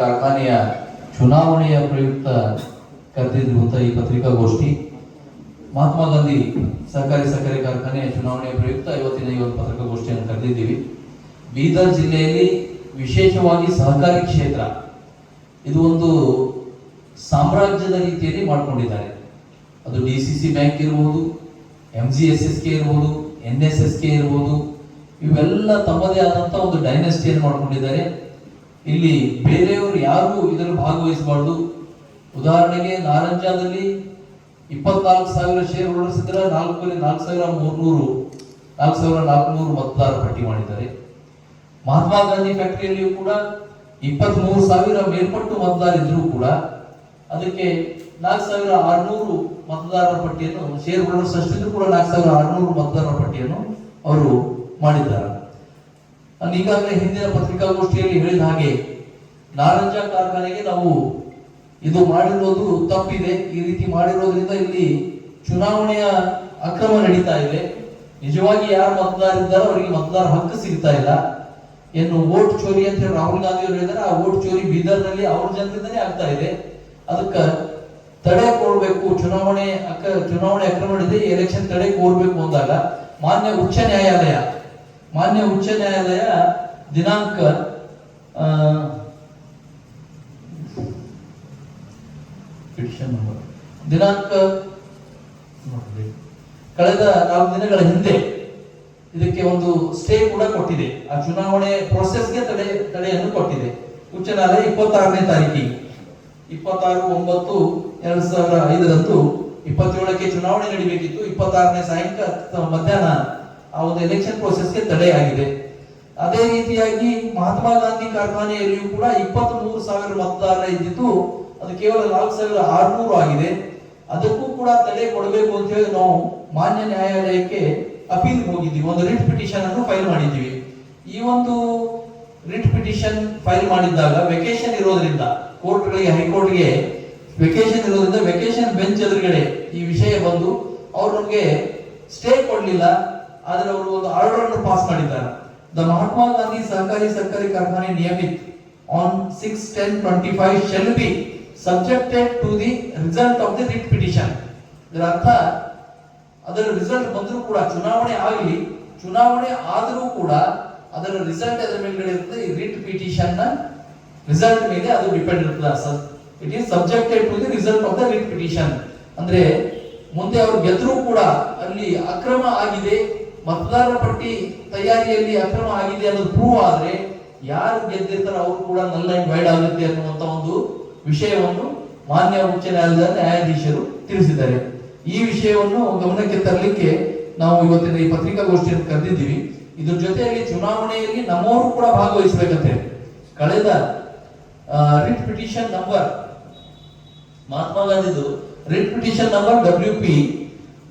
ಕಾರ್ಖಾನೆಯ ಚುನಾವಣೆಯ ಪ್ರಯುಕ್ತ ಕರೆದಿರುವಂತಹ ಈ ಪತ್ರಿಕಾಗೋಷ್ಠಿ ಮಹಾತ್ಮ ಗಾಂಧಿ ಸಹಕಾರಿ ಕಾರ್ಖಾನೆಯ ಚುನಾವಣೆಯ ಪ್ರಯುಕ್ತ ಇವತ್ತಿನ ಈ ಒಂದು ಪತ್ರಿಕಾಗೋಷ್ಠಿಯನ್ನು ಕರೆದಿದ್ದೀವಿ. ಬೀದರ್ ಜಿಲ್ಲೆಯಲ್ಲಿ ವಿಶೇಷವಾಗಿ ಸಹಕಾರಿ ಕ್ಷೇತ್ರ ಇದು ಒಂದು ಸಾಮ್ರಾಜ್ಯದ ರೀತಿಯಲ್ಲಿ ಮಾಡಿಕೊಂಡಿದ್ದಾರೆ. ಅದು DCC ಬ್ಯಾಂಕ್ ಇರ್ಬೋದು, MGSSK ಇರ್ಬೋದು, NSSK ಇರ್ಬೋದು, ಇವೆಲ್ಲ ತಮ್ಮದೇ ಆದಂತ ಒಂದು ಡೈನೆಸ್ಟಿಯನ್ನು ಮಾಡ್ಕೊಂಡಿದ್ದಾರೆ. ಇಲ್ಲಿ ಬೇರೆಯವರು ಯಾರು ಇದರಲ್ಲಿ ಭಾಗವಹಿಸಬಾರ್ದು. ಉದಾಹರಣೆಗೆ ನಾರಂಜಾದಲ್ಲಿ 24,000 ಶೇರ್ ಹೋಲ್ಡರ್ಸ್ ಇದ್ರೆ 4,400 ಮತದಾರ ಪಟ್ಟಿ ಮಾಡಿದ್ದಾರೆ. ಮಹಾತ್ಮ ಗಾಂಧಿ ಫ್ಯಾಕ್ಟರಿಯಲ್ಲಿಯೂ ಕೂಡ 23,000 ಮೇಲ್ಪಟ್ಟು ಮತದಾರ ಇದ್ರೂ ಕೂಡ ಅದಕ್ಕೆ 4,600 ಮತದಾರರ ಪಟ್ಟಿಯನ್ನು ಶೇರ್ ಹೋಲ್ಡರ್ಸ್ ಅಷ್ಟಿದ್ರು ಕೂಡ 4,600 ಮತದಾರರ ಪಟ್ಟಿಯನ್ನು ಅವರು ಮಾಡಿದ್ದಾರೆ. ನಾನು ಈಗಾಗಲೇ ಹಿಂದಿನ ಪತ್ರಿಕಾಗೋಷ್ಠಿಯಲ್ಲಿ ಹೇಳಿದ ಹಾಗೆ ನಾರಂಜ ಕಾರ್ಖಾನೆಗೆ ನಾವು ಇದು ಮಾಡಿರೋದು ತಪ್ಪಿದೆ. ಈ ರೀತಿ ಮಾಡಿರೋದ್ರಿಂದ ಇಲ್ಲಿ ಚುನಾವಣೆಯ ಅಕ್ರಮ ನಡೀತಾ ಇದೆ. ನಿಜವಾಗಿ ಯಾರು ಮತದಾರ ಇದ್ದಾರೋ ಅವರಿಗೆ ಮತದಾರ ಹಕ್ಕು ಸಿಗ್ತಾ ಇಲ್ಲ. ಏನು ವೋಟ್ ಚೋರಿ ಅಂತ ಹೇಳಿ ರಾಹುಲ್ ಗಾಂಧಿ ಅವರು ಹೇಳಿದ್ದಾರೆ, ಆ ವೋಟ್ ಚೋರಿ ಬೀದರ್ನಲ್ಲಿ ಅವ್ರ ಜನರಿಂದನೇ ಆಗ್ತಾ ಇದೆ. ಅದಕ್ಕೆ ತಡೆ ಕೊಡಬೇಕು. ಚುನಾವಣೆ ಅಕ್ರಮ ನಡೆದಿದೆ, ಎಲೆಕ್ಷನ್ ತಡೆ ಕೋರಬೇಕು ಅಂದಾಗ ಮಾನ್ಯ ಉಚ್ಚ ನ್ಯಾಯಾಲಯ ದಿನಾಂಕ ಕಳೆದ 4 ದಿನಗಳ ಹಿಂದೆ ಇದಕ್ಕೆ ಒಂದು ಸ್ಟೇ ಕೂಡ ಕೊಟ್ಟಿದೆ. ಆ ಚುನಾವಣೆ ಪ್ರೋಸೆಸ್ಗೆ ತಡೆಯನ್ನು ಕೊಟ್ಟಿದೆ ಉಚ್ಚ ನ್ಯಾಯಾಲಯ. 26ನೇ ತಾರೀಕಿಗೆ 26/9/2005 27ಕ್ಕೆ ಚುನಾವಣೆ ನಡೀಬೇಕಿತ್ತು. 26ನೇ ಸಾಯಂಕಾಲ ಮಧ್ಯಾಹ್ನ ಆ ಒಂದು ಎಲೆಕ್ಷನ್ ಪ್ರೋಸೆಸ್ಗೆ ತಡೆ ಆಗಿದೆ. ಅದೇ ರೀತಿಯಾಗಿ ಮಹಾತ್ಮ ಗಾಂಧಿ ಕಾರ್ಖಾನೆಯಲ್ಲಿಯೂ ಕೂಡ 23,000 ಮತದಾರ ಇದ್ದಿದ್ದು ಅದು ಕೇವಲ 4,600 ಆಗಿದೆ. ಅದಕ್ಕೂ ಕೂಡ ತಡೆ ಕೊಡಬೇಕು ಅಂತ ಹೇಳಿ ನಾವು ಮಾನ್ಯ ನ್ಯಾಯಾಲಯಕ್ಕೆ ಅಪೀಲ್ ಹೋಗಿದ್ದೀವಿ. ಒಂದು ರಿಟ್ ಪಿಟಿಷನ್ ಅನ್ನು ಫೈಲ್ ಮಾಡಿದ್ದೀವಿ. ಈ ಒಂದು ರಿಟ್ ಪಿಟಿಷನ್ ಫೈಲ್ ಮಾಡಿದ್ದಾಗ ವೆಕೇಶನ್ ಇರೋದ್ರಿಂದ ಕೋರ್ಟ್ಗಳಿಗೆ, ಹೈಕೋರ್ಟ್ಗೆ ವೆಕೇಶನ್ ಇರೋದ್ರಿಂದ ವೆಕೇಶನ್ ಬೆಂಚ್ ಎದುರುಗಡೆ ಈ ವಿಷಯ ಬಂದು ಅವ್ರು ನಮಗೆ ಸ್ಟೇ ಕೊಡ್ಲಿಲ್ಲ. ಆದ್ರೆ ಅವರು ಒಂದು ಆರ್ಡರ್ ಅನ್ನು ಪಾಸ್ ಮಾಡಿದ್ದಾರೆ. ದ ಮಹಾತ್ಮ ಗಾಂಧಿ ಸಹಕಾರಿ ಕಾರ್ಖಾನೆ ನಿಯಮಿತ್ on 6/10/25 shall be subjected to the result of the writ petition. ಇದರ ಅರ್ಥ ಅದರ ರಿಸಲ್ಟ್ ಬಂದರೂ ಕೂಡ ಚುನಾವಣೆ ಆದರೂ ಕೂಡ ಅದರ ರಿಸಲ್ಟ್ ಅದರ ಮೇಲ್ಗಡೆ ಇರ್ತದೆ. ಈ ರಿಟ್ ಪಿಟಿಷನ್ ನ ರಿಸಲ್ಟ್ ಮೇಲೆ ಅದು ಡಿಪೆಂಡ್ ಇರ್ತದೆ. It is subjected to the result of the writ petition. ಅಂದ್ರೆ ಮುಂದೆ ಅವರು ಗೆದ್ರೂ ಕೂಡ ಅಲ್ಲಿ ಅಕ್ರಮ ಆಗಿದೆ, ಮತದಾರರ ಪಟ್ಟಿ ತಯಾರಿಯಲ್ಲಿ ಅಕ್ರಮ ಆಗಿದೆ ಅನ್ನೋದು ಪ್ರೂವ್ ಆದ್ರೆ ಯಾರು ಗೆದ್ದಿರ್ತಾರೋ ಅವರು ಕೂಡ ನಲ್ ಅಂಡ್ ವೈಡ್ ಆಗುತ್ತೆ ಅನ್ನುವಂತ ಒಂದು ವಿಷಯವನ್ನು ಮಾನ್ಯ ಉಚ್ಚ ನ್ಯಾಯಾಲಯದ ನ್ಯಾಯಾಧೀಶರು ತಿಳಿಸಿದ್ದಾರೆ. ಈ ವಿಷಯವನ್ನು ಗಮನಕ್ಕೆ ತರಲಿಕ್ಕೆ ನಾವು ಇವತ್ತಿನ ಈ ಪತ್ರಿಕಾಗೋಷ್ಠಿಯನ್ನು ಕರೆದಿದ್ದೀವಿ. ಇದ್ರ ಜೊತೆಯಲ್ಲಿ ಚುನಾವಣೆಯಲ್ಲಿ ನಮ್ಮವರು ಕೂಡ ಭಾಗವಹಿಸಬೇಕಂತೆ. ಕಳೆದ ರಿಟ್ ಪಿಟಿಷನ್ ನಂಬರ್ ಮಹಾತ್ಮ ಗಾಂಧಿದು ರಿಟ್ ಪಿಟಿಷನ್ ನಂಬರ್ WP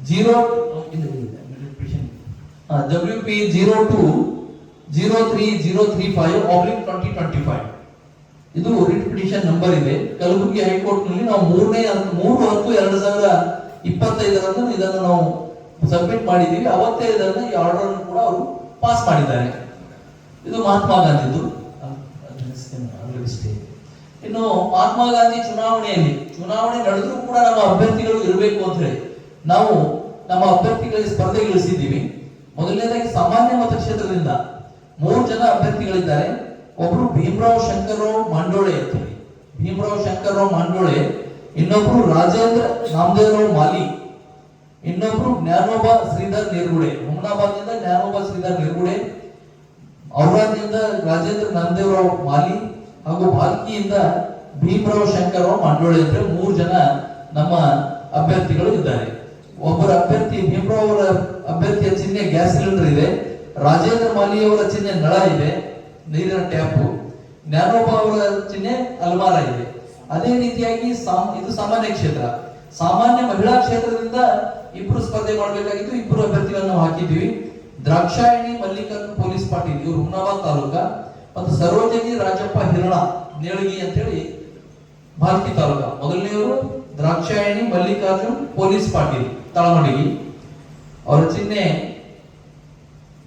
02-03035/2025 ಇದು ರಿಟ್ ಪಿಟಿಷನ್ ನಂಬರ್ ಇದೆ. ಕಲಬುರಗಿ ಹೈಕೋರ್ಟ್ ನಲ್ಲಿ ನಾವು 3/10/2025 ಇದನ್ನು ನಾವು ಸಬ್ಮಿಟ್ ಮಾಡಿದ್ದೀವಿ. ಅವತ್ತೇ ಇದನ್ನು ಈ ಆರ್ಡರ್ ಅನ್ನು ಕೂಡ ಅವರು ಪಾಸ್ ಮಾಡಿದ್ದಾರೆ. ಇದು ಮಹಾತ್ಮ ಗಾಂಧಿದು. ಇನ್ನು ಮಹಾತ್ಮ ಗಾಂಧಿ ಚುನಾವಣೆ ನಡೆದ್ರೂ ಕೂಡ ನಮ್ಮ ಅಭ್ಯರ್ಥಿಗಳು ಇರಬೇಕು ಅಂತ ಹೇಳಿ ನಾವು ನಮ್ಮ ಅಭ್ಯರ್ಥಿಗಳಿಗೆ ಸ್ಪರ್ಧೆಗಿಳಿಸಿದ್ದೀವಿ. ಮೊದಲನೇದಾಗಿ ಸಾಮಾನ್ಯ ಮತಕ್ಷೇತ್ರದಿಂದ 3 ಜನ ಅಭ್ಯರ್ಥಿಗಳಿದ್ದಾರೆ. ಒಬ್ರು ಭೀಮರಾವ್ ಶಂಕರರಾವ್ ಮಂಡೋಳೆ ಅಂತ ಹೇಳಿ, ಇನ್ನೊಬ್ರು ರಾಜೇಂದ್ರ ನಾಮದೇವರಾವ್ ಮಾಲಿ, ಇನ್ನೊಬ್ರು ಜ್ಞಾನೋಬ ಶ್ರೀಧರ್ ನಿರ್ಗುಡೆ. ಹುಮನಾಬಾದ್ನಿಂದ ಜ್ಞಾನೋಬ ಶ್ರೀಧರ್ ನಿರ್ಗುಡೆ, ಔರಾದ್ನಿಂದ ರಾಜೇಂದ್ರ ನಾಮದೇವರಾವ್ ಮಾಲಿ ಹಾಗೂ ಭಾಲ್ಕಿಯಿಂದ ಭೀಮರಾವ್ ಶಂಕರರಾವ್ ಮಂಡೋಳೆ ಅಂದ್ರೆ 3 ಜನ ನಮ್ಮ ಅಭ್ಯರ್ಥಿಗಳು ಇದ್ದಾರೆ. ಒಬ್ಬರ ಅಭ್ಯರ್ಥಿ ಭೀಮರಾವ್ ಅವರ ಅಭ್ಯರ್ಥಿಯ ಚಿಹ್ನೆ ಗ್ಯಾಸ್ ಸಿಲಿಂಡರ್ ಇದೆ. ರಾಜೇಂದ್ರ ಮಾಲಿ ಅವರ ಚಿಹ್ನೆ ನಳ ಇದೆ, ನೀರಿನ ಟ್ಯಾಪು. ಜ್ಞಾನೋಬ ಅವರ ಚಿಹ್ನೆ ಅಲ್ಮಾರ ಇದೆ. ಅದೇ ರೀತಿಯಾಗಿ ಇದು ಸಾಮಾನ್ಯ ಕ್ಷೇತ್ರ. ಸಾಮಾನ್ಯ ಮಹಿಳಾ ಕ್ಷೇತ್ರದಿಂದ 2 ಸ್ಪರ್ಧೆ ಮಾಡಬೇಕಾಗಿತ್ತು. 2 ಅಭ್ಯರ್ಥಿಗಳನ್ನು ಹಾಕಿದ್ವಿ. ದ್ರಾಕ್ಷಾಯಣಿ ಮಲ್ಲಿಕಾರ್ಜುನ್ ಪೊಲೀಸ್ ಪಾಟೀಲ್, ಇವರು ಹುಮನಾಬಾದ್ ತಾಲೂಕ, ಮತ್ತು ಸರೋಜಿನಿ ರಾಜಪ್ಪ ಹಿರಣ ನೇಳಗಿ ಅಂತ ಹೇಳಿ ಭಾಲ್ಕಿ ತಾಲೂಕ. ಮೊದಲನೆಯವರು ದ್ರಾಕ್ಷಾಯಣಿ ಮಲ್ಲಿಕಾರ್ಜುನ್ ಪೊಲೀಸ್ ಪಾಟೀಲ್ ತಳಮಡಗಿ, ಅವರ ಚಿಹ್ನೆ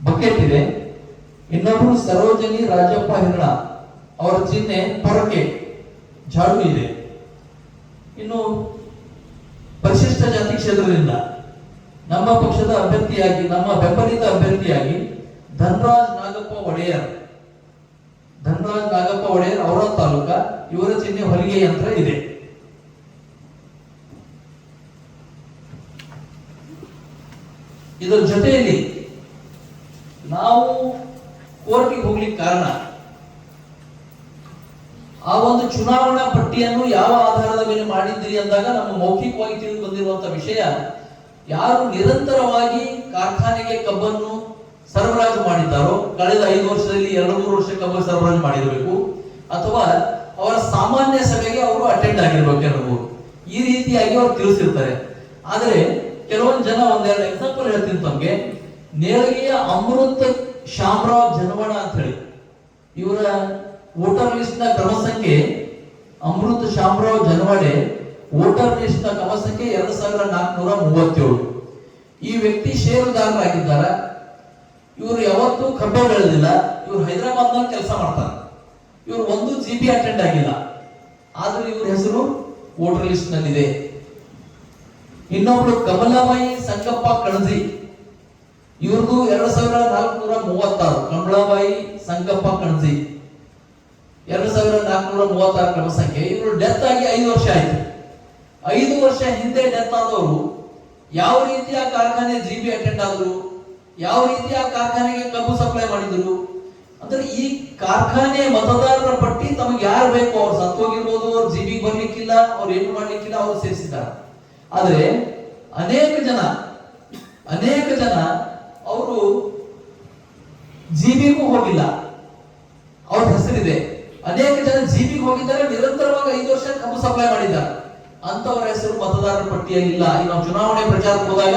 ಬಕೆಟ್ ಇದೆ. ಇನ್ನೊಬ್ರು ಸರೋಜಿನಿ ರಾಜಪ್ಪ ಹಿರಣ, ಅವರ ಚಿಹ್ನೆ ಪೊರಕೆ ಜಾಡು ಇದೆ. ಇನ್ನು ಪರಿಶಿಷ್ಟ ಜಾತಿ ಕ್ಷೇತ್ರದಿಂದ ನಮ್ಮ ಪಕ್ಷದ ಅಭ್ಯರ್ಥಿಯಾಗಿ, ನಮ್ಮ ಬೆಂಬಲಿತ ಅಭ್ಯರ್ಥಿಯಾಗಿ ಧನರಾಜ್ ನಾಗಪ್ಪ ಒಡೆಯರ್ ಅವರ ತಾಲೂಕ, ಇವರ ಚಿಹ್ನೆ ಹೊಲಿಗೆ ಯಂತ್ರ ಇದೆ. ಇದರ ಜೊತೆಯಲ್ಲಿ ನಾವು ಕೋರ್ಟಿಗೆ ಹೋಗ್ಲಿಕ್ಕೆ ಕಾರಣ, ಆ ಒಂದು ಚುನಾವಣಾ ಪಟ್ಟಿಯನ್ನು ಯಾವ ಆಧಾರದ ಮೇಲೆ ಮಾಡಿದ್ದೀರಿ ಅಂದಾಗ ನಮ್ಮ ಮೌಖಿಕವಾಗಿ ತಿಳಿದು ಬಂದಿರುವಂತಹ ವಿಷಯ, ಯಾರು ನಿರಂತರವಾಗಿ ಕಾರ್ಖಾನೆಗೆ ಕಬ್ಬನ್ನು ಸರಬರಾಜು ಮಾಡಿದ್ದಾರೋ, ಕಳೆದ 5 ವರ್ಷದಲ್ಲಿ 2-3 ವರ್ಷ ಕಬ್ಬು ಸರಬರಾಜು ಮಾಡಿರಬೇಕು, ಅಥವಾ ಅವರ ಸಾಮಾನ್ಯ ಸಭೆಗೆ ಅವರು ಅಟೆಂಡ್ ಆಗಿರ್ಬೇಕು ಅನ್ನೋದು, ಈ ರೀತಿಯಾಗಿ ಅವರು ತಿಳಿಸಿರ್ತಾರೆ. ಆದರೆ ಕೆಲವೊಂದು ಜನ, ಒಂದೆರಡು ಎಕ್ಸಾಂಪಲ್ ಹೇಳ್ತೀನಿ ತಮಗೆ. ನೇರಳೆಯ ಅಮೃತ ಶಾಮರಾವ್ ಜನವಾಡ ಅಂತ ಹೇಳಿ, ಇವರ ವೋಟರ್ ಲಿಸ್ಟ್ ನ ಕ್ರಮ ಸಂಖ್ಯೆ ಅಮೃತ ಶಾಮರಾವ್ ಜನವಾಡೆ, ವೋಟರ್ ಲಿಸ್ಟ್ ನ ಕ್ರಮ ಸಂಖ್ಯೆ 2437. ಈ ವ್ಯಕ್ತಿ ಷೇರುದಾರರಾಗಿದ್ದಾರೆ. ಇವರು ಯಾವತ್ತೂ ಕಬ್ಬೆ ಬೆಳೆದಿಲ್ಲ. ಇವರು ಹೈದರಾಬಾದ್ ನಲ್ಲಿ ಕೆಲಸ ಮಾಡ್ತಾರೆ. ಇವರು 1 GB ಅಟೆಂಡ್ ಆಗಿಲ್ಲ, ಆದ್ರೂ ಇವ್ರ ಹೆಸರು ವೋಟರ್ ಲಿಸ್ಟ್ ನಲ್ಲಿದೆ. ಇನ್ನೊಬ್ರು ಕಮಲಾಬಾಯಿ ಸಂಗಪ್ಪ ಕಣಜಿ, ಇವ್ರದ್ದು 2436. ಕಮಲಾಬಾಯಿ ಸಂಗಪ್ಪ ಕಣಜಿ 2436 ಕ್ರಮ ಸಂಖ್ಯೆ. ಇವರು ಡೆತ್ ಆಗಿ 5 ವರ್ಷ ಆಯ್ತು. 5 ವರ್ಷ ಹಿಂದೆ ಡೆತ್ ಆದವರು ಯಾವ ರೀತಿಯ ಕಾರ್ಖಾನೆ GB ಅಟೆಂಡ್ ಆದ್ರು, ಯಾವ ರೀತಿಯ ಕಾರ್ಖಾನೆಗೆ ಕಬ್ಬು ಸಪ್ಲೈ ಮಾಡಿದ್ರು ಅಂದ್ರೆ, ಈ ಕಾರ್ಖಾನೆ ಮತದಾರರ ಪಟ್ಟಿ ತಮಗೆ ಯಾರು ಬೇಕು, ಅವ್ರು ಸತ್ತೋಗಿರ್ಬೋದು, ಅವ್ರು GB ಬರ್ಲಿಕ್ಕಿಲ್ಲ, ಅವ್ರು ಏನು ಮಾಡ್ಲಿಕ್ಕಿಲ್ಲ, ಅವ್ರು ಸೇರಿಸಿದ್ದಾರೆ. ಆದ್ರೆ ಅನೇಕ ಜನ ಅವರು GB ಗೂ ಹೋಗಿಲ್ಲ, ಅವ್ರ ಹೆಸರಿದೆ. ಅನೇಕ ಜನ GB ಗೆ ಹೋಗಿದ್ದಾರೆ, ನಿರಂತರವಾಗಿ 5 ವರ್ಷ ಕಬ್ಬು ಸಪ್ಲೈ ಮಾಡಿದ್ದಾರೆ. ಅಂತವರ ಹೆಸರು ಮತದಾರರ ಪಟ್ಟಿಯಲ್ಲಿ ಇಲ್ಲ. ಈಗ ನಾವು ಚುನಾವಣೆ ಪ್ರಚಾರಕ್ಕೆ ಹೋದಾಗ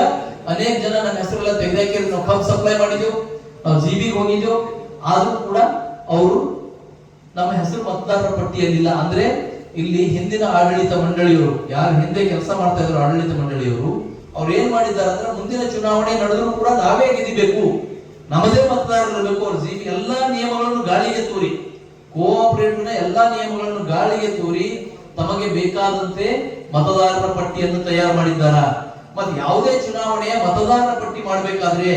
ಅನೇಕ ಜನ ನನ್ನ ಹೆಸರೆಲ್ಲ ತೆಗೆದಾಕಿ, ನಾವು ಕಬ್ಬು ಸಪ್ಲೈ ಮಾಡಿದೆವು, ನಾವು GB ಗೆ ಹೋಗಿದ್ದೆವು, ಆದ್ರೂ ಕೂಡ ಅವರು ನಮ್ಮ ಹೆಸರು ಮತದಾರರ ಪಟ್ಟಿಯಲ್ಲಿಲ್ಲ. ಅಂದ್ರೆ ಇಲ್ಲಿ ಹಿಂದಿನ ಆಡಳಿತ ಮಂಡಳಿಯವರು, ಯಾರು ಹಿಂದೆ ಕೆಲಸ ಮಾಡ್ತಾ ಇದ್ರು ಆಡಳಿತ ಮಂಡಳಿಯವರು, ಅವ್ರು ಏನ್ ಮಾಡಿದ್ದಾರೆ ಅಂದ್ರೆ, ಮುಂದಿನ ಚುನಾವಣೆ ನಡೆದ್ರು ಕೂಡ ನಾವೇ ಗೆದಿಬೇಕು, ನಮ್ಮದೇ ಮತದಾರರು ಇರಬೇಕು. ಅವ್ರು GB ಎಲ್ಲಾ ನಿಯಮಗಳನ್ನು ಗಾಳಿಗೆ ತೂರಿ, ಕೋಆಪರೇಟಿವ್ ನ ಎಲ್ಲಾ ನಿಯಮಗಳನ್ನು ಗಾಳಿಗೆ ತೂರಿ ತಮಗೆ ಬೇಕಾದಂತೆ ಮತದಾರರ ಪಟ್ಟಿಯನ್ನು ತಯಾರು ಮಾಡಿದ್ದಾರೆ. ಮತ್ತೆ ಯಾವುದೇ ಚುನಾವಣೆಯ ಮತದಾರರ ಪಟ್ಟಿ ಮಾಡಬೇಕಾದ್ರೆ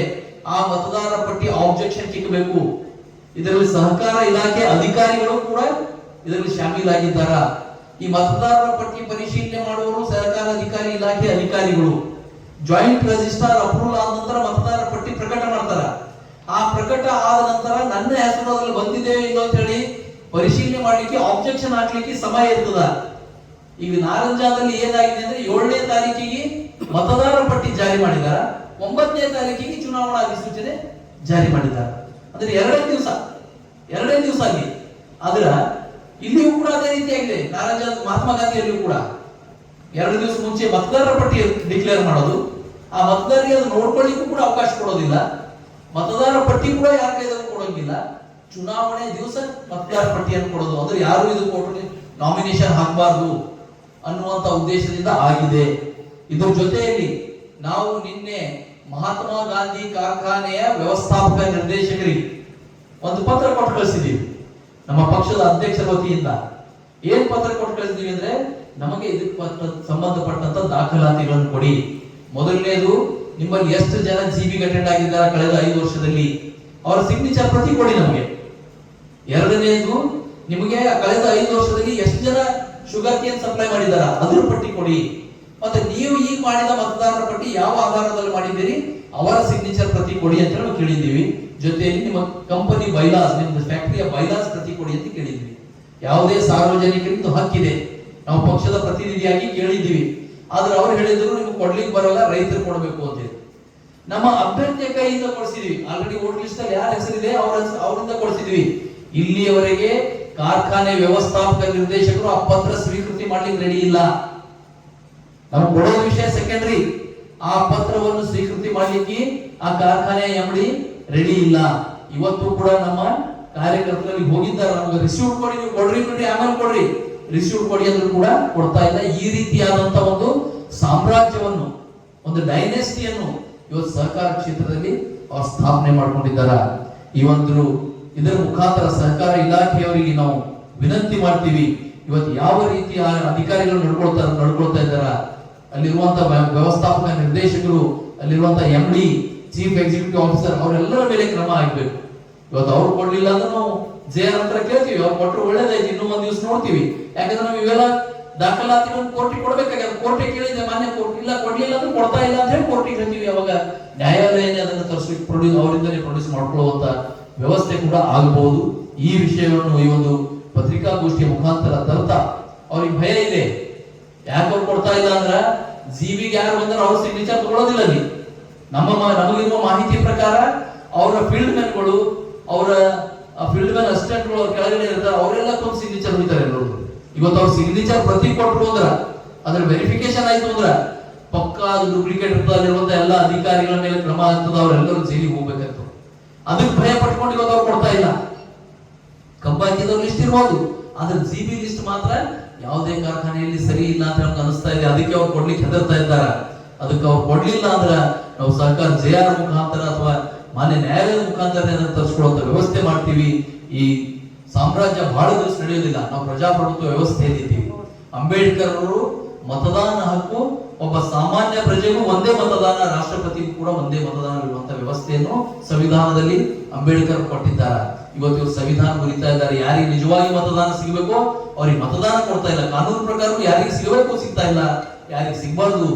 ಆ ಮತದಾರರ ಪಟ್ಟಿ ಆಬ್ಜೆಕ್ಷನ್ ಕಿಕ್ಕಬೇಕು. ಇದರಲ್ಲಿ ಸಹಕಾರ ಇಲಾಖೆ ಅಧಿಕಾರಿಗಳು ಕೂಡ ಇದರಲ್ಲಿ ಶಾಮೀಲಾಗಿದ್ದಾರ. ಈ ಮತದಾರರ ಪಟ್ಟಿ ಪರಿಶೀಲನೆ ಮಾಡುವವರು ಸರ್ಕಾರ ಅಧಿಕಾರಿ ಇಲಾಖೆ ಅಧಿಕಾರಿಗಳು. ಜಾಯಿಂಟ್ ರಿಜಿಸ್ಟ್ರಾರ್ ಅಪ್ರೂವಲ್ ಆದ ನಂತರ ಮತದಾರರ ಪಟ್ಟಿ ಪ್ರಕಟ ಮಾಡ್ತಾರ. ಆ ಪ್ರಕಟ ಆದ ನಂತರ ನನ್ನ ಹೆಸರು ಅದರಲ್ಲಿ ಬಂದಿದೆ ಇಲ್ಲ ಅಂತ ಹೇಳಿ ಪರಿಶೀಲನೆ ಮಾಡ್ಲಿಕ್ಕೆ, ಆಬ್ಜೆಕ್ಷನ್ ಹಾಕ್ಲಿಕ್ಕೆ ಸಮಯ ಇರ್ತದ. ಈಗ ನಾರಂಜಾದಲ್ಲಿ ಏನಾಗಿದೆ ಅಂದ್ರೆ, 7ನೇ ತಾರೀಕಿಗೆ ಮತದಾರರ ಪಟ್ಟಿ ಜಾರಿ ಮಾಡಿದಾರ, 9ನೇ ತಾರೀಕಿಗೆ ಚುನಾವಣಾ ಅಧಿಸೂಚನೆ ಜಾರಿ ಮಾಡಿದ್ದಾರೆ. ಅಂದ್ರೆ 2 ದಿವಸ ಅಲ್ಲಿ. ಆದ್ರ ಇಲ್ಲಿಯೂ ಕೂಡ ಅದೇ ರೀತಿಯಾಗಿದೆ. ನಾರಾಯಣ ಮಹಾತ್ಮ ಗಾಂಧಿಯಲ್ಲಿಯೂ ಕೂಡ 2 ದಿವಸ ಮುಂಚೆ ಮತದಾರರ ಪಟ್ಟಿ ಡಿಕ್ಲೇರ್ ಮಾಡೋದು, ಆ ಮತದಾರರಿಗೆ ಅದು ನೋಡ್ಕೊಳ್ಳಿಕ್ಕೂ ಕೂಡ ಅವಕಾಶ ಕೊಡೋದಿಲ್ಲ, ಮತದಾರರ ಪಟ್ಟಿ ಕೂಡ ಯಾರ ಕೈದಲ್ಲಿ ಕೊಡೋಂಗಿಲ್ಲ, ಚುನಾವಣೆ ದಿವಸ ಮತದಾರರ ಪಟ್ಟಿಯನ್ನು ಕೊಡೋದು. ಅಂದ್ರೆ ಯಾರು ಇದು ಕೊಟ್ಟು ನಾಮಿನೇಷನ್ ಹಾಕಬಾರ್ದು ಅನ್ನುವಂತ ಉದ್ದೇಶದಿಂದ ಆಗಿದೆ. ಇದ್ರ ಜೊತೆಯಲ್ಲಿ ನಾವು ನಿನ್ನೆ ಮಹಾತ್ಮ ಗಾಂಧಿ ಕಾರ್ಖಾನೆಯ ವ್ಯವಸ್ಥಾಪಕ ನಿರ್ದೇಶಕರಿಗೆ ಒಂದು ಪತ್ರ ಕೊಟ್ಟು ಕಳಿಸಿದೀವಿ. ನಮ್ಮ ಪಕ್ಷದ ಅಧ್ಯಕ್ಷರ ವತಿಯಿಂದ ಏನ್ ಪತ್ರ ಕೊಟ್ಟು ಕಳಿಸಿದೀವಿ ಅಂದ್ರೆ, ನಮಗೆ ಇದಕ್ಕೆ ಸಂಬಂಧಪಟ್ಟಂತ ದಾಖಲಾತಿಗಳನ್ನು ಕೊಡಿ. ಮೊದಲನೇದು, ನಿಮ್ಮಲ್ಲಿ ಎಷ್ಟು ಜನ GB ಗೆ ಅಟೆಂಡ್ ಆಗಿದ್ದಾರೆ ಕಳೆದ 5 ವರ್ಷದಲ್ಲಿ, ಅವರ ಸಿಗ್ನೇಚರ್ ಪ್ರತಿ ಕೊಡಿ ನಮಗೆ. ಎರಡನೇದು, ನಿಮಗೆ ಕಳೆದ 5 ವರ್ಷದಲ್ಲಿ ಎಷ್ಟು ಜನ ಶುಗರ್ ಕೇನ್ ಸಪ್ಲೈ ಮಾಡಿದಾರ ಅದ್ರ ಪಟ್ಟಿ ಕೊಡಿ. ಮತ್ತೆ ನೀವು ಈಗ ಮಾಡಿದ ಮತದಾರರ ಪಟ್ಟಿ ಯಾವ ಆಧಾರದಲ್ಲಿ ಮಾಡಿದ್ದೀರಿ ಅವರ ಸಿಗ್ನೇಚರ್ ಪ್ರತಿ ಕೊಡಿ ಅಂತ ನಾವು ಕೇಳಿದ್ದೀವಿ. ಜೊತೆಯಲ್ಲಿ ನಿಮ್ಮ ಕಂಪನಿ ಬೈಲಾಸ್, ನಿಮ್ಮ ಫ್ಯಾಕ್ಟರಿಯ ಬೈಲಾಸ್ ಪ್ರತಿ ಕೊಡಿ ಅಂತ ಕೇಳಿದ್ವಿ. ಯಾವುದೇ ಸಾರ್ವಜನಿಕರಿಗೂ ಹಕ್ಕಿದೆ, ನಾವು ಪಕ್ಷದ ಪ್ರತಿನಿಧಿಯಾಗಿ ಕೇಳಿದ್ದೀವಿ. ಆದ್ರೆ ಅವ್ರು ಹೇಳಿದ್ರು ನಿಮ್ಗೆ ಕೊಡ್ಲಿಕ್ಕೆ ಬರೋಲ್ಲ, ರೈತರು ಕೊಡಬೇಕು ಅಂತ ಹೇಳಿ. ನಮ್ಮ ಅಭ್ಯರ್ಥಿಯ ಕೈಯಿಂದ ಕೊಡಿಸಿದ್ವಿ. ಆಲ್ರೆಡಿ ವೋಟ್ ಲಿಸ್ಟ್ ಅಲ್ಲಿ ಯಾರ ಹೆಸರಿದೆ ಅವರಿಂದ ಕೊಡಿಸಿದ್ವಿ. ಇಲ್ಲಿಯವರೆಗೆ ಕಾರ್ಖಾನೆ ವ್ಯವಸ್ಥಾಪಕ ನಿರ್ದೇಶಕರು ಆ ಪತ್ರ ಸ್ವೀಕೃತಿ ಮಾಡ್ಲಿಕ್ಕೆ ರೆಡಿ ಇಲ್ಲ. ನಾವು ಕೊಡೋದು ವಿಷಯ ಸೆಕೆಂಡರಿ, ಆ ಪತ್ರವನ್ನು ಸ್ವೀಕೃತಿ ಮಾಡ್ಲಿಕ್ಕೆ ಆ ಕಾರ್ಖಾನೆ MD ರೆಡಿ ಇಲ್ಲ. ಇವತ್ತು ಕೂಡ ನಮ್ಮ ಕಾರ್ಯಕರ್ತರಲ್ಲಿ ಹೋಗಿದ್ದಾರೆ, ನಮ್ಗೆ ರಿಸೀವ್ ಕೊಡಿ, ನೀವು ಕೊಡ್ರಿ ಬಿಡ್ರಿ ಆಮೇಲೆ ಕೊಡ್ರಿ, ರಿಸೀವ್ ಕೊಡಿ ಅಂದ್ರೂ ಕೂಡ ಕೊಡ್ತಾ ಇಲ್ಲ. ಈ ರೀತಿಯಾದಂತ ಒಂದು ಸಾಮ್ರಾಜ್ಯವನ್ನು, ಒಂದು ಡೈನೆಸ್ಟಿಯನ್ನು ಇವತ್ತು ಸಹಕಾರ ಕ್ಷೇತ್ರದಲ್ಲಿ ಅವರು ಸ್ಥಾಪನೆ ಮಾಡ್ಕೊಂಡಿದ್ದಾರೆ. ಇದರ ಮುಖಾಂತರ ಸಹಕಾರ ಇಲಾಖೆಯವರಿಗೆ ನಾವು ವಿನಂತಿ ಮಾಡ್ತೀವಿ, ಇವತ್ತು ಯಾವ ರೀತಿಯ ಅಧಿಕಾರಿಗಳು ನಡ್ಕೊಳ್ತಾ ಇದ್ದಾರ, ಅಲ್ಲಿರುವಂತಹ ವ್ಯವಸ್ಥಾಪಕ ನಿರ್ದೇಶಕರು, ಅಲ್ಲಿರುವಂತಹ MD, ಚೀಫ್ ಎಕ್ಸಿಕ್ಯೂಟಿವ್ ಆಫೀಸರ್, ಅವರೆಲ್ಲರ ಮೇಲೆ ಕ್ರಮ ಆಗ್ಬೇಕು. ಇವತ್ತು ಅವ್ರು ಕೊಡ್ಲಿಲ್ಲ ಅಂದ್ರೆ ನಾವು JR ಹತ್ರ ಕೇಳ್ತೀವಿ, ಅವ್ರು ಕೊಟ್ಟರು ಒಳ್ಳೇದಾಯ್ತು, ಇನ್ನೂ ಒಂದ್ ದಿವಸ ನೋಡ್ತೀವಿ. ಯಾಕಂದ್ರೆ ನಾವು ಇವೆಲ್ಲ ದಾಖಲಾತಿಗಳನ್ನು ಕೋರ್ಟಿಗೆ ಕೊಡ್ಬೇಕಾಗ್ಯದ. ಕೋರ್ಟಿಗೆ ಕೇಳಿದ್ರೆ ಮಾನ್ಯ ಕೋರ್ಟ್ ಇಲ್ಲ, ಕೊಡ್ಲಿಲ್ಲ ಅಂದ್ರೆ ಕೊಡ್ತಾ ಇಲ್ಲ ಅಂತ ಹೇಳಿ ಕೋರ್ಟಿಗೆ ಹೇಳ್ತೀವಿ. ಅವಾಗ ನ್ಯಾಯಾಲಯನೇ ಅದನ್ನು ತರಿಸ್ಲಿಕ್ಕೆ ಅವರಿಂದಲೇ ಪ್ರೊಡ್ಯೂಸ್ ಮಾಡ್ಕೊಳ್ಳುವಂತ ವ್ಯವಸ್ಥೆ ಕೂಡ ಆಗಬಹುದು. ಈ ವಿಷಯವನ್ನು ಈ ಒಂದು ಪತ್ರಿಕಾಗೋಷ್ಠಿಯ ಮುಖಾಂತರ ತರ್ತಾ ಅವ್ರಿಗೆ ಭಯ ಇದೆ. ಯಾಕೆ ಅವ್ರು ಕೊಡ್ತಾ ಇಲ್ಲ ಅಂದ್ರ ಜಿಬಿಗೆ ಯಾರು ಬಂದ್ರೆ ಅವ್ರ ಸಿಗ್ನೇಚರ್ ತಗೊಳ್ಳೋದಿಲ್ಲ. ಅಲ್ಲಿ ನಮಗಿರುವ ಮಾಹಿತಿ ಪ್ರಕಾರ ಅವರ ಫೀಲ್ಡ್ ಮ್ಯಾನ್ಗಳು, ಅವರ ಫೀಲ್ಡ್ ಮ್ಯಾನ್ ಅಸಿಸ್ಟೆಂಟ್ಗಳು ಅವ್ರ ಕೆಳಗಡೆ ಇರ್ತಾರೆ, ಅವರೆಲ್ಲ ಕೊಂದು ಸಿಗ್ನೇಚರ್ ಹೊಡಿತಾರೆ ಎಲ್ಲರೂ. ಇವತ್ತು ಅವ್ರ ಸಿಗ್ನೇಚರ್ ಪ್ರತಿ ಕೊಟ್ಟರು ಅಂದ್ರ ಅದ್ರ ವೆರಿಫಿಕೇಶನ್ ಆಯ್ತು ಅಂದ್ರ ಪಕ್ಕ ಅದು ಡೂಪ್ಲಿಕೇಟ್ ಇರ್ತದೆ. ಎಲ್ಲ ಅಧಿಕಾರಿಗಳ ಮೇಲೆ ಕ್ರಮ ಆಗ್ತದ, ಅವರೆಲ್ಲರೂ ಜೈಲಿಗೆ ಹೋಗ್ಬೇಕಾಗ್ತದೆ. ಅದಕ್ಕೆ ಭಯ ಪಟ್ಕೊಂಡು ಇವತ್ತು ಅವ್ರು ಕೊಡ್ತಾ ಇಲ್ಲ. ಕಬ್ಬ ಹಾಕಿದವ್ರ ಲಿಸ್ಟ್ ಇರ್ಬೋದು, ಆದ್ರೆ ಜಿಬಿ ಲಿಸ್ಟ್ ಮಾತ್ರ ಯಾವುದೇ ಕಾರ್ಖಾನೆಯಲ್ಲಿ ಸರಿ ಇಲ್ಲ ಅಂತ ನಮ್ಗೆ ಅನಿಸ್ತಾ ಇದೆ. ಅದಕ್ಕೆ ಅವ್ರು ಕೊಡ್ಲಿಕ್ಕೆ ಹೆದರ್ತಾ ಇದ್ದಾರೆ. ಅದಕ್ಕೆ ಅವ್ರು ಕೊಡ್ಲಿಲ್ಲ ಅಂದ್ರೆ ನಾವು ಸರ್ಕಾರ JR ಮುಖಾಂತರ ಅಥವಾ ಮಾನ್ಯ ನ್ಯಾಯಾಲಯದ ಮುಖಾಂತರ ತರಿಸ್ಕೊಳ್ಳುವಂತ ವ್ಯವಸ್ಥೆ ಮಾಡ್ತೀವಿ. ಈ ಸಾಮ್ರಾಜ್ಯ ಬಹಳ ದಿವಸ ನಡೆಯೋದಿಲ್ಲ. ನಾವು ಪ್ರಜಾಪ್ರಭುತ್ವ ವ್ಯವಸ್ಥೆಯಲ್ಲಿ ಇದ್ದೀವಿ. ಅಂಬೇಡ್ಕರ್ ಅವರು ಮತದಾನ ಹಕ್ಕು, ಒಬ್ಬ ಸಾಮಾನ್ಯ ಪ್ರಜೆಗೂ ಒಂದೇ ಮತದಾನ, ರಾಷ್ಟ್ರಪತಿಗೂ ಕೂಡ ಒಂದೇ ಮತದಾನ ಇರುವಂತ ವ್ಯವಸ್ಥೆಯನ್ನು ಸಂವಿಧಾನದಲ್ಲಿ ಅಂಬೇಡ್ಕರ್ ಕೊಟ್ಟಿದ್ದಾರೆ. ಇವತ್ತು ಇವರು ಸಂವಿಧಾನ ಮುರಿತಾ ಇದ್ದಾರೆ. ಯಾರಿಗೆ ನಿಜವಾಗಿ ಮತದಾನ ಸಿಗಬೇಕೋ ಅವ್ರಿಗೆ ಮತದಾನ ಕೊಡ್ತಾ ಇಲ್ಲ. ಕಾನೂನು ಪ್ರಕಾರ ಯಾರಿಗೆ ಸಿಗಬೇಕು ಸಿಗ್ತಾ ಇಲ್ಲ, ಯಾರಿಗೆ ಸಿಗಬಾರ್ದು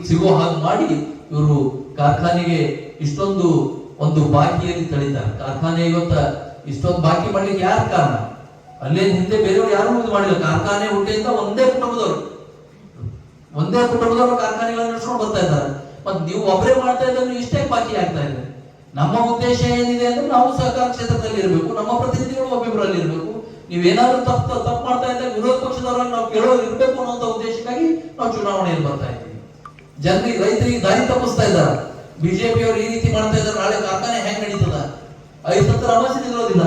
ಸಿಗೋ ಹಾಗೆ ಮಾಡಿ ಇವರು ಕಾರ್ಖಾನೆಗೆ ಇಷ್ಟೊಂದು ಒಂದು ಬಾಕಿಯಲ್ಲಿ ತಳಿತಾರೆ. ಕಾರ್ಖಾನೆ ಇವತ್ತ ಇಷ್ಟೊಂದು ಬಾಕಿ ಮಾಡ್ಲಿಕ್ಕೆ ಯಾರು ಕಾರಣ? ಅಲ್ಲೇ ಹಿಂದೆ ಬೇರೆಯವರು ಯಾರು ಇದು ಮಾಡಿಲ್ಲ. ಕಾರ್ಖಾನೆ ಹುಟ್ಟಿಂದ ಒಂದೇ ಕುಟುಂಬದವರು ಕಾರ್ಖಾನೆಗಳನ್ನು ನಡೆಸ್ಕೊಂಡು ಬರ್ತಾ ಇದ್ದಾರೆ. ಮತ್ತೆ ನೀವು ಒಬ್ಬರೇ ಮಾಡ್ತಾ ಇದ್ರೆ ಇಷ್ಟೇ ಬಾಕಿ ಆಗ್ತಾ ಇದೆ. ನಮ್ಮ ಉದ್ದೇಶ ಏನಿದೆ ಅಂದ್ರೆ ನಾವು ಸಹಕಾರ ಕ್ಷೇತ್ರದಲ್ಲಿ ಇರಬೇಕು, ನಮ್ಮ ಪ್ರತಿನಿಧಿಗಳು ಒಬ್ಬೊಬ್ಬರಲ್ಲಿ ಇರಬೇಕು. ನೀವೇನಾದ್ರೂ ತಪ್ಪು ಮಾಡ್ತಾ ಇದ್ದಾಗ ವಿರೋಧ ಪಕ್ಷದವರನ್ನು ನಾವು ಕೇಳೋರು ಇರಬೇಕು ಅನ್ನೋ ಉದ್ದೇಶಕ್ಕಾಗಿ ನಾವು ಚುನಾವಣೆಯಲ್ಲಿ ಬರ್ತಾ ಇದ್ದೀವಿ. ಜನರಿಗೆ, ರೈತರಿಗೆ ದಾರಿ ತಪ್ಪಿಸ್ತಾ ಇದ್ದಾರೆ. ಬಿಜೆಪಿ ಅವರು ಈ ರೀತಿ ಮಾಡ್ತಾ ಇದ್ದಾರೆ. ನಾಳೆ ಕಾರ್ಖಾನೆ ಹೆಂಗ್ ನಡೀತದ? 5 ಅಮಾವಾಸ್ಯೆ ಇರೋದಿಲ್ಲ,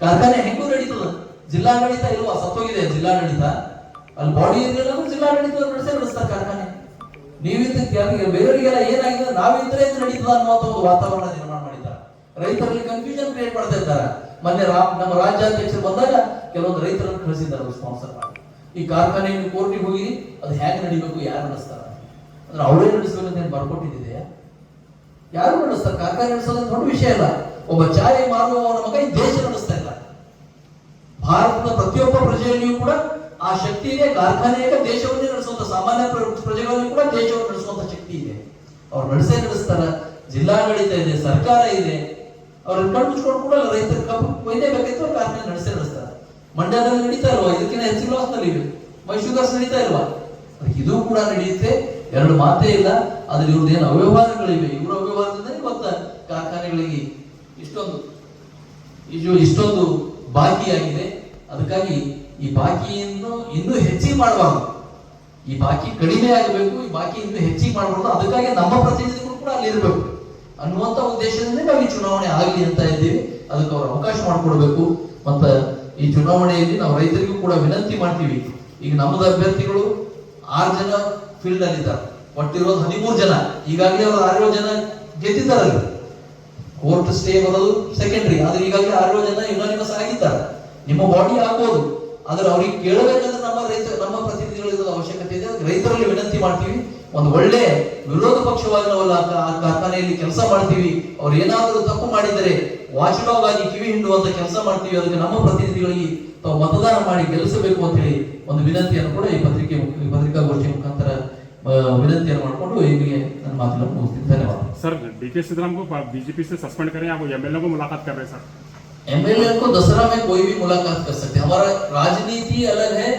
ಕಾರ್ಖಾನೆ ಹೆಂಗೂ ನಡೀತದ? ಜಿಲ್ಲಾಡಳಿತ ಇಲ್ವಾ? ಸತ್ತೋಗಿದೆ ಜಿಲ್ಲಾಡಳಿತ. ಅಲ್ಲಿ ಬಾಡಿ ಇರಲಿಲ್ಲ ಅಂದ್ರೆ ಜಿಲ್ಲಾಡಳಿತ ನಡೆಸ್ತಾರೆ ಕಾರ್ಖಾನೆ. ನೀವಿದ್ದ ಬೇರೆಯವರಿಗೆಲ್ಲ ಏನಾಗಿದೆ, ನಾವಿದ್ರೆ ನಡೀತದ ಅನ್ನುವಂತ ಒಂದು ವಾತಾವರಣ ನಿರ್ಮಾಣ ಮಾಡಿದ್ದಾರೆ. ರೈತರಲ್ಲಿ ಕನ್ಫ್ಯೂಷನ್ ಕ್ರಿಯೇಟ್ ಮಾಡ್ತಾ ಇದ್ದಾರೆ. ಮೊನ್ನೆ ನಮ್ಮ ರಾಜ್ಯಾಧ್ಯಕ್ಷರು ಬಂದಾಗ ಕೆಲವೊಂದು ರೈತರನ್ನು ಕಳಿಸಿದ್ದಾರೆ ಸ್ಪಾನ್ಸರ್ ಮಾಡಿ. ಈ ಕಾರ್ಖಾನೆ ಕೋರ್ಟಿಗೆ ಹೋಗಿ ಅದು ಹೇಗೆ ನಡಿಬೇಕು, ಯಾರು ನಡೆಸ್ತಾರ ಅಂದ್ರೆ ಅವರೇ ನಡೆಸಬೇಕು ಅಂತ ಬರ್ಕೊಟ್ಟಿದ್ದೆ. ಯಾರು ನಡೆಸ್ತಾರೆ? ಕಾರ್ಖಾನೆ ನಡೆಸೋದು ದೊಡ್ಡ ವಿಷಯ ಅಲ್ಲ. ಒಬ್ಬ ಚಾಯ್ ಮಾರುವವನ ಮಗ ಈ ದೇಶ ನಡೆಸ್ತಾ ಇಲ್ಲ. ಭಾರತದ ಪ್ರತಿಯೊಬ್ಬ ಪ್ರಜೆಯಲ್ಲಿಯೂ ಕೂಡ ಆ ಶಕ್ತಿ ಇದೆ. ಕಾರ್ಖಾನೆಗೆ ದೇಶವನ್ನೇ ನಡೆಸುವಂತ, ಸಾಮಾನ್ಯ ಪ್ರಜೆಗಳಲ್ಲಿ ಕೂಡ ದೇಶವನ್ನು ನಡೆಸುವಂತ ಶಕ್ತಿ ಇದೆ. ಅವ್ರು ನಡೆಸ್ತಾರ. ಜಿಲ್ಲಾಡಳಿತ ಇದೆ, ಸರ್ಕಾರ ಇದೆ. ಅವ್ರನ್ನ ಕಣ್ಣು ಮುಚ್ಕೊಂಡು ಕೂಡ ರೈತರ ಕಬ್ಬು ಒಯ್ಯಬೇಕಾಯ್ತು, ಕಾರ್ಖಾನೆ ನಡೆಸ್ತಾರೆ. ಮಂಡ್ಯದಲ್ಲಿ ನಡೀತಾ ಇಲ್ವಾ? ಇದಕ್ಕಿಂತ ಹೆಚ್ಚಿನ ಲಾಸ್ ನಲ್ಲಿ ಮೈಸೂರ್ಸ್ ನಡೀತಾ ಇಲ್ವಾ? ಇದು ಕೂಡ ನಡೆಯುತ್ತೆ, ಎರಡು ಮಾತೇ ಇಲ್ಲ. ಆದ್ರೆ ಇವ್ರದ್ದು ಏನು ಅವ್ಯವಹಾರಗಳಿವೆ, ಇವರ ಅವ್ಯವಹಾರದಿಂದ ಗೊತ್ತ ಕಾರ್ಖಾನೆಗಳಿಗೆ ಇಷ್ಟೊಂದು ಬಾಕಿ ಆಗಿದೆ. ಅದಕ್ಕಾಗಿ ಈ ಬಾಕಿಯನ್ನು ಇನ್ನೂ ಹೆಚ್ಚಿಗೆ ಮಾಡಬಾರ್ದು. ಈ ಬಾಕಿ ಕಡಿಮೆ ಆಗಬೇಕು, ಈ ಬಾಕಿ ಇನ್ನೂ ಹೆಚ್ಚಿಗೆ ಮಾಡಬಾರ್ದು. ಅದಕ್ಕಾಗಿ ನಮ್ಮ ಪ್ರತಿನಿಧಿಗಳು ಕೂಡ ಅಲ್ಲಿ ಇರಬೇಕು ಅನ್ನುವಂತ ಉದ್ದೇಶದಿಂದ ನಾವು ಈ ಚುನಾವಣೆ ಆಗಲಿ ಅಂತ ಇದ್ದೀವಿ. ಅದಕ್ಕೆ ಅವರು ಅವಕಾಶ ಮಾಡಿಕೊಡ್ಬೇಕು. ಮತ್ತ ಈ ಚುನಾವಣೆಯಲ್ಲಿ ನಾವು ರೈತರಿಗೂ ಕೂಡ ವಿನಂತಿ ಮಾಡ್ತೀವಿ. ಈಗ ನಮ್ಮದು ಅಭ್ಯರ್ಥಿಗಳು 6 ಜನ ಫೀಲ್ಡ್ ಅಲ್ಲಿ ಇದ್ದಾರೆ, ಒಟ್ಟಿರೋದು 13 ಜನ. ಈಗಾಗಲೇ ಅವರು 6 ಜನ ಗೆದ್ದಿದ್ದಾರಲ್ಲಿ. ಕೋರ್ಟ್ ಸ್ಟೇ ಬರೋದು ಸೆಕೆಂಡ್ರಿ, ಆದ್ರೆ ಈಗಾಗಲೇ 6 ಜನ ಯುನಾನಿಮಸ್ ಆಗಿದ್ದಾರೆ. ನಿಮ್ಮ ಬಾಡಿ ಆಗ್ಬೋದು, ಆದ್ರೆ ಅವ್ರಿಗೆ ಕೇಳಬೇಕಂದ್ರೆ ನಮ್ಮ ಪ್ರತಿನಿಧಿಗಳು ಇರೋದು ಅವಶ್ಯಕತೆ ಇದೆ. ರೈತರಲ್ಲಿ ವಿನಂತಿ ಮಾಡ್ತೀವಿ, ಒಂದು ಒಳ್ಳೆ ವಿರೋಧ ಪಕ್ಷವಾಗಿ ನಾವೆಲ್ಲ ಕಾರ್ಖಾನೆಯಲ್ಲಿ ಕೆಲಸ ಮಾಡ್ತೀವಿ. ಅವ್ರು ಏನಾದರೂ ತಪ್ಪು ಮಾಡಿದರೆ ವಾಚ್ಡಾಗ್ ಆಗಿ ಕಿವಿ ಹಿಂಡುವಂತ ಕೆಲಸ ಮಾಡ್ತೀವಿ. ಅದಕ್ಕೆ ನಮ್ಮ ಪ್ರತಿನಿಧಿಗಳಿಗೆ ತಾವು ಮತದಾನ ಮಾಡಿ ಗೆಲ್ಲಿಸಬೇಕು ಅಂತ ಹೇಳಿ ಒಂದು ವಿನಂತಿಯನ್ನು ಕೂಡ ಈ ಪತ್ರಿಕಾಗೋಷ್ಠಿ ಮುಖಾಂತರ विनंती ಮಾಡಿಕೊಂಡು ಇಲ್ಲಿಗೆ ನನ್ನ ಮಾತನ್ನು ಮುಗಿಸ್ತೀನಿ. धन्यवाद सर। डीके सीताराम को बीजेपी से सस्पेंड करें, आप एमएलए को मुलाकात कर रहे हैं सर? एमएलए को दशहरा में कोई भी मुलाकात कर सकते हैं। हमारा राजनीति अलग है,